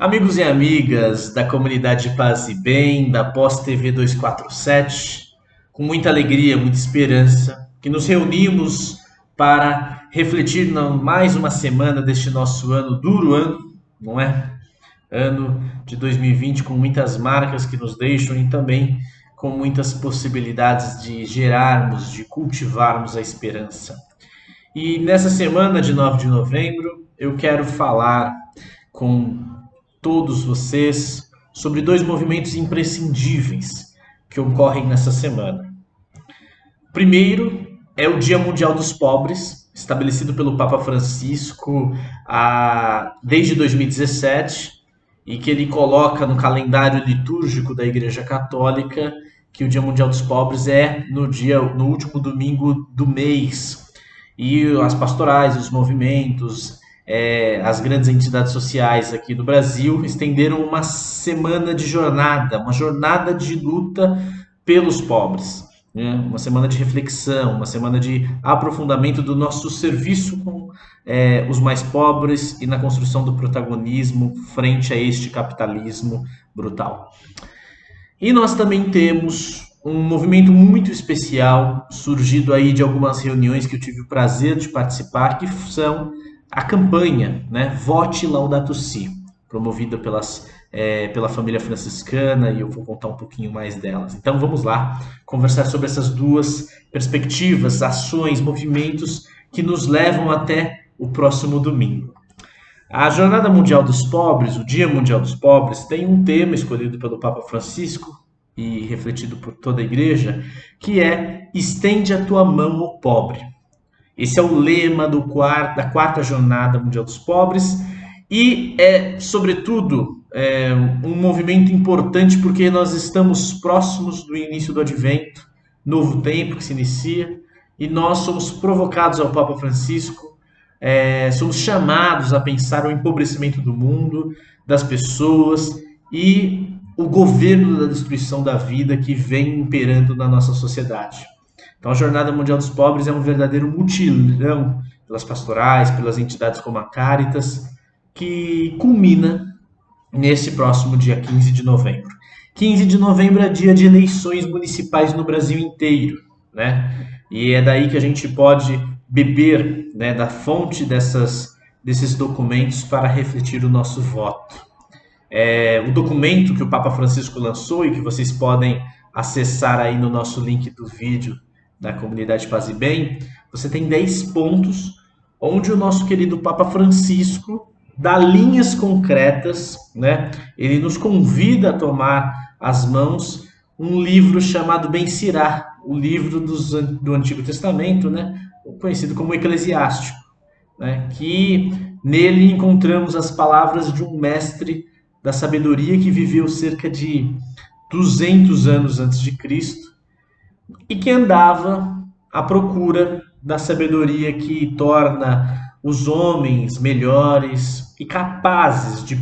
Amigos e amigas da comunidade Paz e Bem, da Pós TV 247, com muita alegria, muita esperança, que nos reunimos para refletir mais uma semana deste nosso ano, duro ano, não é? Ano de 2020 com muitas marcas que nos deixam e também com muitas possibilidades de gerarmos, de cultivarmos a esperança. E nessa semana de 9 de novembro, eu quero falar com todos vocês sobre dois movimentos imprescindíveis que ocorrem nessa semana. O primeiro é o Dia Mundial dos Pobres, estabelecido pelo Papa Francisco desde 2017, e que ele coloca no calendário litúrgico da Igreja Católica que o Dia Mundial dos Pobres é no último domingo do mês. E as pastorais, os movimentos, as grandes entidades sociais aqui do Brasil estenderam uma semana de jornada, uma jornada de luta pelos pobres, né? Uma semana de reflexão, uma semana de aprofundamento do nosso serviço com os mais pobres e na construção do protagonismo frente a este capitalismo brutal. E nós também temos um movimento muito especial, surgido aí de algumas reuniões que eu tive o prazer de participar, que são a campanha, né, Vote Laudato Si, promovida pela família franciscana, e eu vou contar um pouquinho mais delas. Então vamos lá conversar sobre essas duas perspectivas, ações, movimentos que nos levam até o próximo domingo. A Jornada Mundial dos Pobres, o Dia Mundial dos Pobres, tem um tema escolhido pelo Papa Francisco e refletido por toda a Igreja, que é Estende a tua mão ao pobre. Esse é o lema da quarta Jornada Mundial dos Pobres e sobretudo, um movimento importante porque nós estamos próximos do início do Advento, novo tempo que se inicia, e nós somos provocados ao Papa Francisco, somos chamados a pensar o empobrecimento do mundo, das pessoas e o governo da destruição da vida que vem imperando na nossa sociedade. Então, a Jornada Mundial dos Pobres é um verdadeiro mutirão pelas pastorais, pelas entidades como a Caritas, que culmina nesse próximo dia 15 de novembro. 15 de novembro é dia de eleições municipais no Brasil inteiro, né? E é daí que a gente pode beber, né, da fonte desses documentos para refletir o nosso voto. O documento que o Papa Francisco lançou e que vocês podem acessar aí no nosso link do vídeo da comunidade Paz e Bem, você tem 10 pontos onde o nosso querido Papa Francisco dá linhas concretas, né? Ele nos convida a tomar as mãos um livro chamado Ben Sirá, o livro do Antigo Testamento, né? Conhecido como Eclesiástico, né? Que nele encontramos as palavras de um mestre da sabedoria que viveu cerca de 200 anos antes de Cristo e que andava à procura da sabedoria que torna os homens melhores e capazes de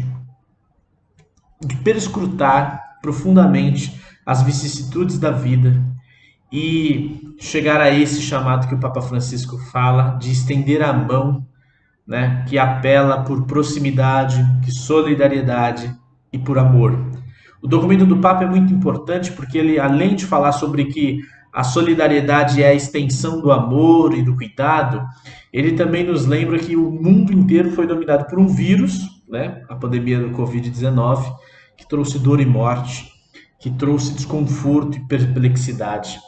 perscrutar profundamente as vicissitudes da vida e chegar a esse chamado que o Papa Francisco fala de estender a mão, né, que apela por proximidade, que solidariedade e por amor. O documento do Papa é muito importante porque ele, além de falar sobre que a solidariedade é a extensão do amor e do cuidado, ele também nos lembra que o mundo inteiro foi dominado por um vírus, né, a pandemia do Covid-19, que trouxe dor e morte, que trouxe desconforto e perplexidade.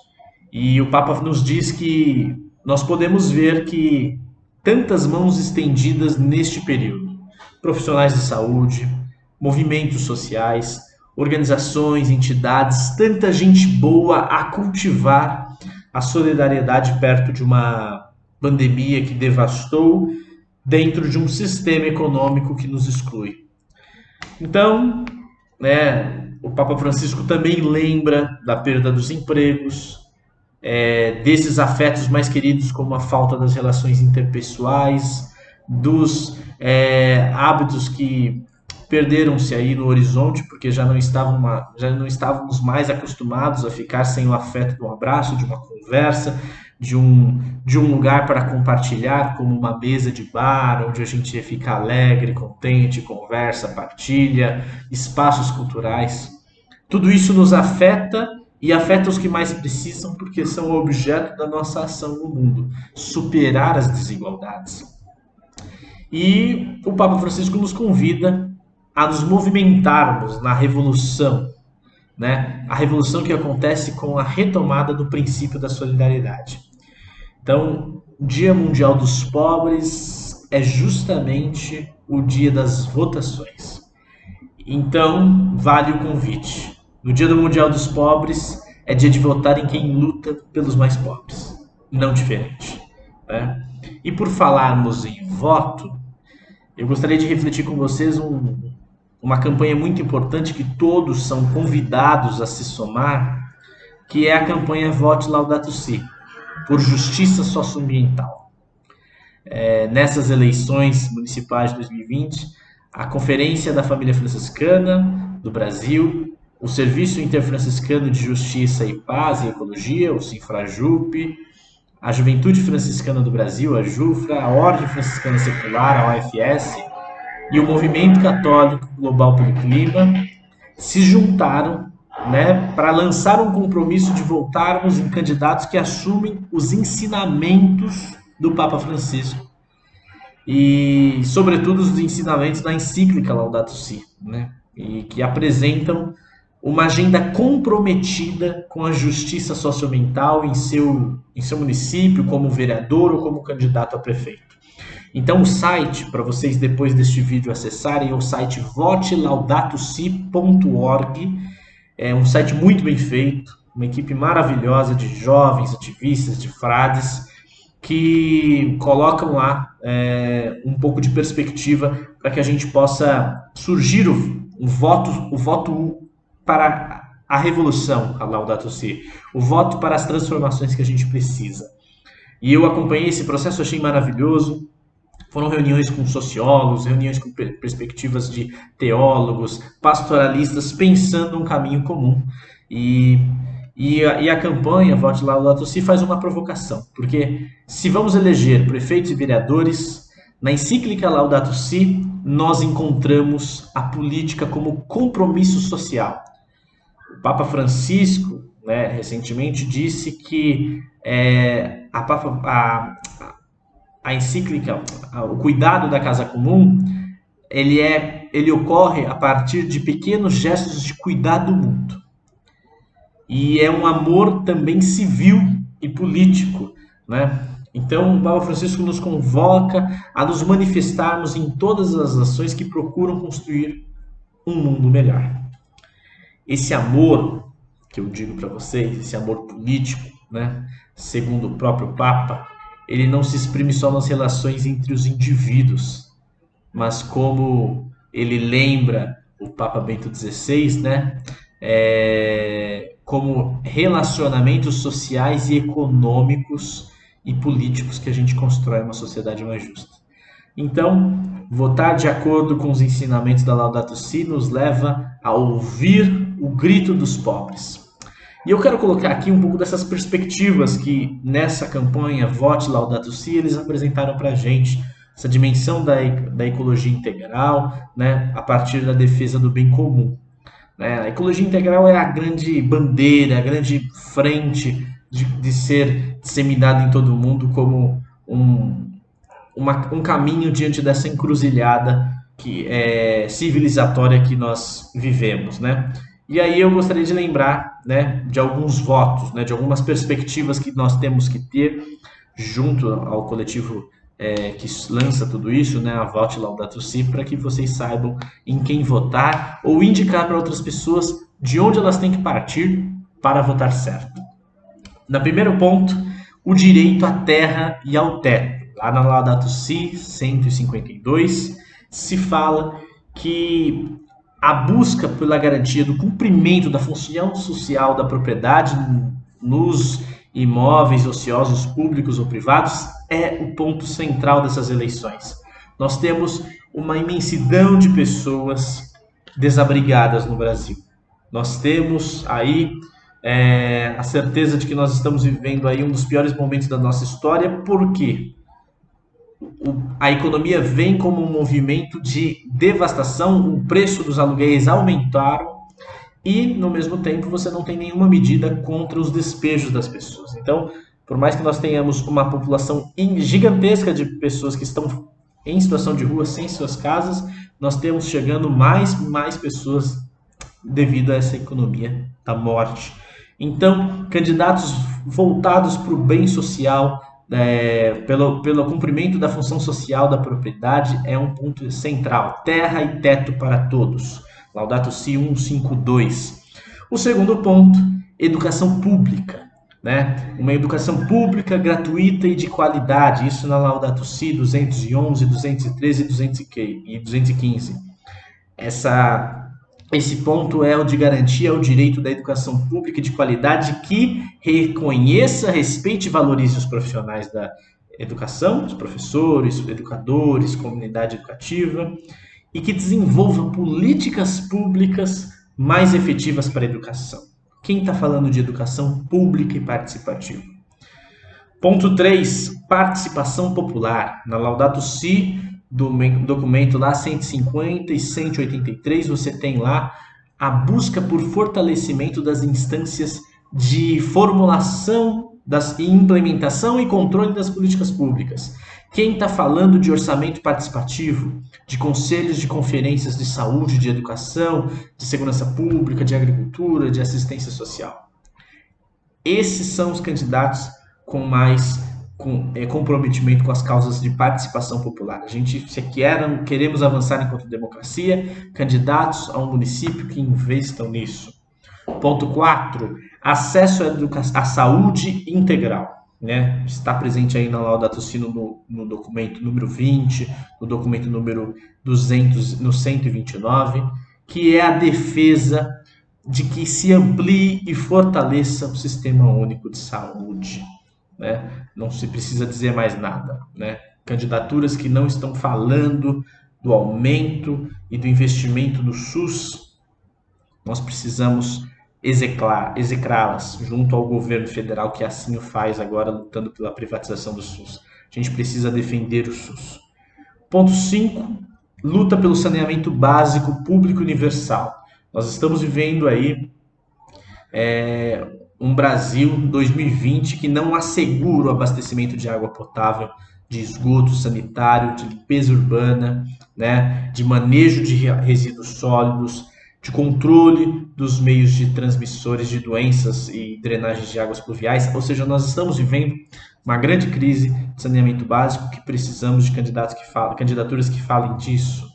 E o Papa nos diz que nós podemos ver que tantas mãos estendidas neste período. Profissionais de saúde, movimentos sociais, organizações, entidades, tanta gente boa a cultivar a solidariedade perto de uma pandemia que devastou dentro de um sistema econômico que nos exclui. Então, né, o Papa Francisco também lembra da perda dos empregos, desses afetos mais queridos, como a falta das relações interpessoais, dos hábitos que perderam-se aí no horizonte, porque já não estávamos mais acostumados a ficar sem o afeto de um abraço, de uma conversa, de um lugar para compartilhar, como uma mesa de bar, onde a gente fica alegre, contente, conversa, partilha, espaços culturais. Tudo isso nos afeta e afeta os que mais precisam, porque são o objeto da nossa ação no mundo, superar as desigualdades. E o Papa Francisco nos convida a nos movimentarmos na revolução, né? A revolução que acontece com a retomada do princípio da solidariedade. Então, o Dia Mundial dos Pobres é justamente o dia das votações. Então, vale o convite. No Dia do Mundial dos Pobres, é dia de votar em quem luta pelos mais pobres, não diferente, né? E por falarmos em voto, eu gostaria de refletir com vocês uma campanha muito importante que todos são convidados a se somar, que é a campanha Vote Laudato Si, por justiça socioambiental. Nessas eleições municipais de 2020, a Conferência da Família Franciscana do Brasil, o Serviço Interfranciscano de Justiça e Paz e Ecologia, o Sinfrajup, a Juventude Franciscana do Brasil, a JUFRA, a Ordem Franciscana Secular, a OFS, e o Movimento Católico Global pelo Clima se juntaram, né, para lançar um compromisso de voltarmos em candidatos que assumem os ensinamentos do Papa Francisco e, sobretudo, os ensinamentos da encíclica Laudato Si, né, e que apresentam uma agenda comprometida com a justiça socioambiental em seu município, como vereador ou como candidato a prefeito. Então o site, para vocês depois deste vídeo acessarem, é o site votelaudatossi.org. É um site muito bem feito, uma equipe maravilhosa de jovens, ativistas, de frades, que colocam lá um pouco de perspectiva para que a gente possa surgir o voto para a revolução, a Laudato Si, o voto para as transformações que a gente precisa. E eu acompanhei esse processo, achei maravilhoso. Foram reuniões com sociólogos, reuniões com perspectivas de teólogos, pastoralistas, pensando um caminho comum. E a campanha Vote Laudato Si faz uma provocação, porque se vamos eleger prefeitos e vereadores, na encíclica Laudato Si, nós encontramos a política como compromisso social. O Papa Francisco, né, recentemente disse que a encíclica, o cuidado da casa comum, ele ocorre a partir de pequenos gestos de cuidar do mundo. E é um amor também civil e político, né? Então, o Papa Francisco nos convoca a nos manifestarmos em todas as ações que procuram construir um mundo melhor. Esse amor, que eu digo para vocês, esse amor político, né, segundo o próprio Papa, ele não se exprime só nas relações entre os indivíduos, mas como ele lembra o Papa Bento XVI, né, como relacionamentos sociais e econômicos e políticos que a gente constrói uma sociedade mais justa. Então, votar de acordo com os ensinamentos da Laudato Si nos leva a ouvir o grito dos pobres. E eu quero colocar aqui um pouco dessas perspectivas que nessa campanha Vote Laudato Si eles apresentaram para a gente, essa dimensão da ecologia integral, né, a partir da defesa do bem comum. A ecologia integral é a grande bandeira, a grande frente de ser disseminada em todo o mundo como um caminho diante dessa encruzilhada civilizatória que nós vivemos, né? E aí eu gostaria de lembrar, né, de alguns votos, né, de algumas perspectivas que nós temos que ter junto ao coletivo que lança tudo isso, né, a Vote Laudato Si, para que vocês saibam em quem votar ou indicar para outras pessoas de onde elas têm que partir para votar certo. No primeiro ponto, o direito à terra e ao teto. Lá na Laudato Si 152 se fala que a busca pela garantia do cumprimento da função social da propriedade nos imóveis ociosos públicos ou privados é o ponto central dessas eleições. Nós temos uma imensidão de pessoas desabrigadas no Brasil. Nós temos aí a certeza de que nós estamos vivendo aí um dos piores momentos da nossa história, porque a economia vem como um movimento de devastação, o preço dos aluguéis aumentaram e, no mesmo tempo, você não tem nenhuma medida contra os despejos das pessoas. Então, por mais que nós tenhamos uma população gigantesca de pessoas que estão em situação de rua, sem suas casas, nós temos chegando mais pessoas devido a essa economia da morte. Então, candidatos voltados para o bem social, pelo cumprimento da função social da propriedade, é um ponto central. Terra e teto para todos. Laudato Si 152. O segundo ponto, educação pública. Né? Uma educação pública gratuita e de qualidade. Isso na Laudato Si 211, 213 e 215. Esse ponto é o de garantia ao direito da educação pública de qualidade que reconheça, respeite e valorize os profissionais da educação, os professores, educadores, comunidade educativa, e que desenvolva políticas públicas mais efetivas para a educação. Quem está falando de educação pública e participativa? Ponto 3, participação popular. Na Laudato Si, do documento lá 150 e 183, você tem lá a busca por fortalecimento das instâncias de formulação e implementação e controle das políticas públicas. Quem está falando de orçamento participativo, de conselhos de conferências de saúde, de educação, de segurança pública, de agricultura, de assistência social? Esses são os candidatos com mais comprometimento com as causas de participação popular. A gente, se queremos avançar enquanto democracia, candidatos a um município que investam nisso. Ponto 4, acesso à saúde integral. Né? Está presente aí na Laudato Si no documento número 20, no documento número 200, no 129, que é a defesa de que se amplie e fortaleça o Sistema Único de Saúde. Né? Não se precisa dizer mais nada. Né? Candidaturas que não estão falando do aumento e do investimento no SUS, nós precisamos execrá-las junto ao governo federal, que assim o faz agora, lutando pela privatização do SUS. A gente precisa defender o SUS. Ponto 5, luta pelo saneamento básico público universal. Nós estamos vivendo aí um Brasil 2020 que não assegura o abastecimento de água potável, de esgoto sanitário, de limpeza urbana, né, de manejo de resíduos sólidos, de controle dos meios de transmissores de doenças e drenagens de águas pluviais. Ou seja, nós estamos vivendo uma grande crise de saneamento básico que precisamos de candidaturas que falem disso.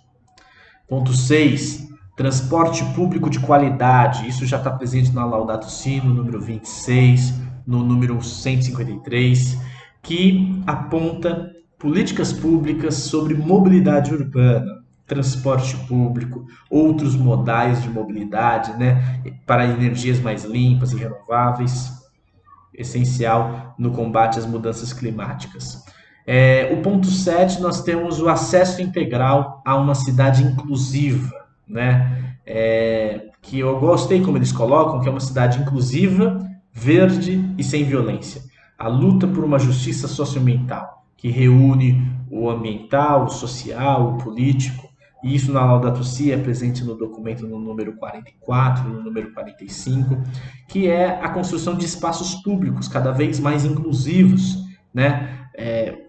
Ponto 6, transporte público de qualidade. Isso já está presente na Laudato Si, no número 26, no número 153, que aponta políticas públicas sobre mobilidade urbana, transporte público, outros modais de mobilidade, né, para energias mais limpas e renováveis, essencial no combate às mudanças climáticas. O ponto 7, nós temos o acesso integral a uma cidade inclusiva, né? Que eu gostei como eles colocam, que é uma cidade inclusiva, verde e sem violência. A luta por uma justiça socioambiental, que reúne o ambiental, o social, o político. E isso na Laudato Si é presente no documento no número 44, no número 45, que é a construção de espaços públicos cada vez mais inclusivos, né?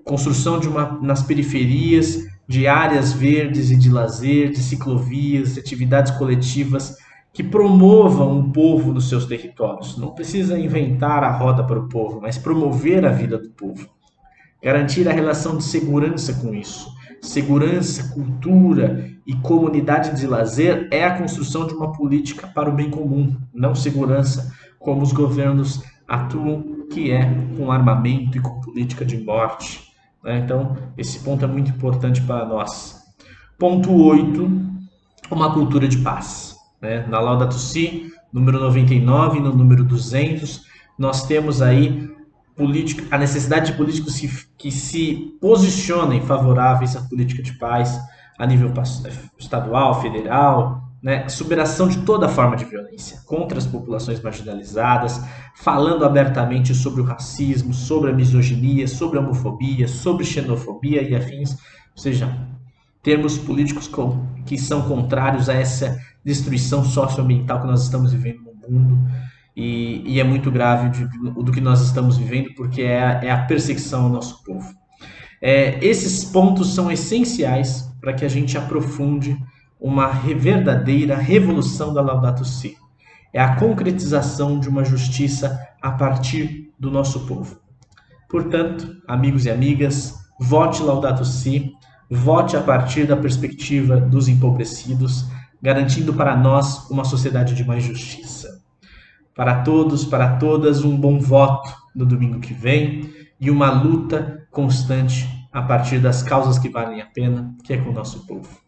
Construção nas periferias de áreas verdes e de lazer, de ciclovias, de atividades coletivas que promovam o povo nos seus territórios. Não precisa inventar a roda para o povo, mas promover a vida do povo. Garantir a relação de segurança com isso. Segurança, cultura e comunidade de lazer é a construção de uma política para o bem comum, não segurança como os governos atuam, que é com armamento e com política de morte. Né? Então, esse ponto é muito importante para nós. Ponto 8, uma cultura de paz. Né? Na Laudato Si, número 99 e no número 200, nós temos aí a necessidade de políticos que se posicionem favoráveis à política de paz a nível estadual, federal, né, superação de toda forma de violência contra as populações marginalizadas, falando abertamente sobre o racismo, sobre a misoginia, sobre a homofobia, sobre xenofobia e afins, ou seja, termos políticos que são contrários a essa destruição socioambiental que nós estamos vivendo no mundo. E é muito grave do que nós estamos vivendo, porque é a perseguição ao nosso povo. Esses pontos são essenciais para que a gente aprofunde uma verdadeira revolução da Laudato Si. É a concretização de uma justiça a partir do nosso povo. Portanto, amigos e amigas, vote Laudato Si, vote a partir da perspectiva dos empobrecidos, garantindo para nós uma sociedade de mais justiça. Para todos, para todas, um bom voto no domingo que vem e uma luta constante a partir das causas que valem a pena, que é com o nosso povo.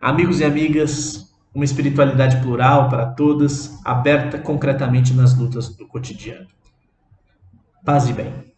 Amigos e amigas, uma espiritualidade plural para todas, aberta concretamente nas lutas do cotidiano. Paz e bem.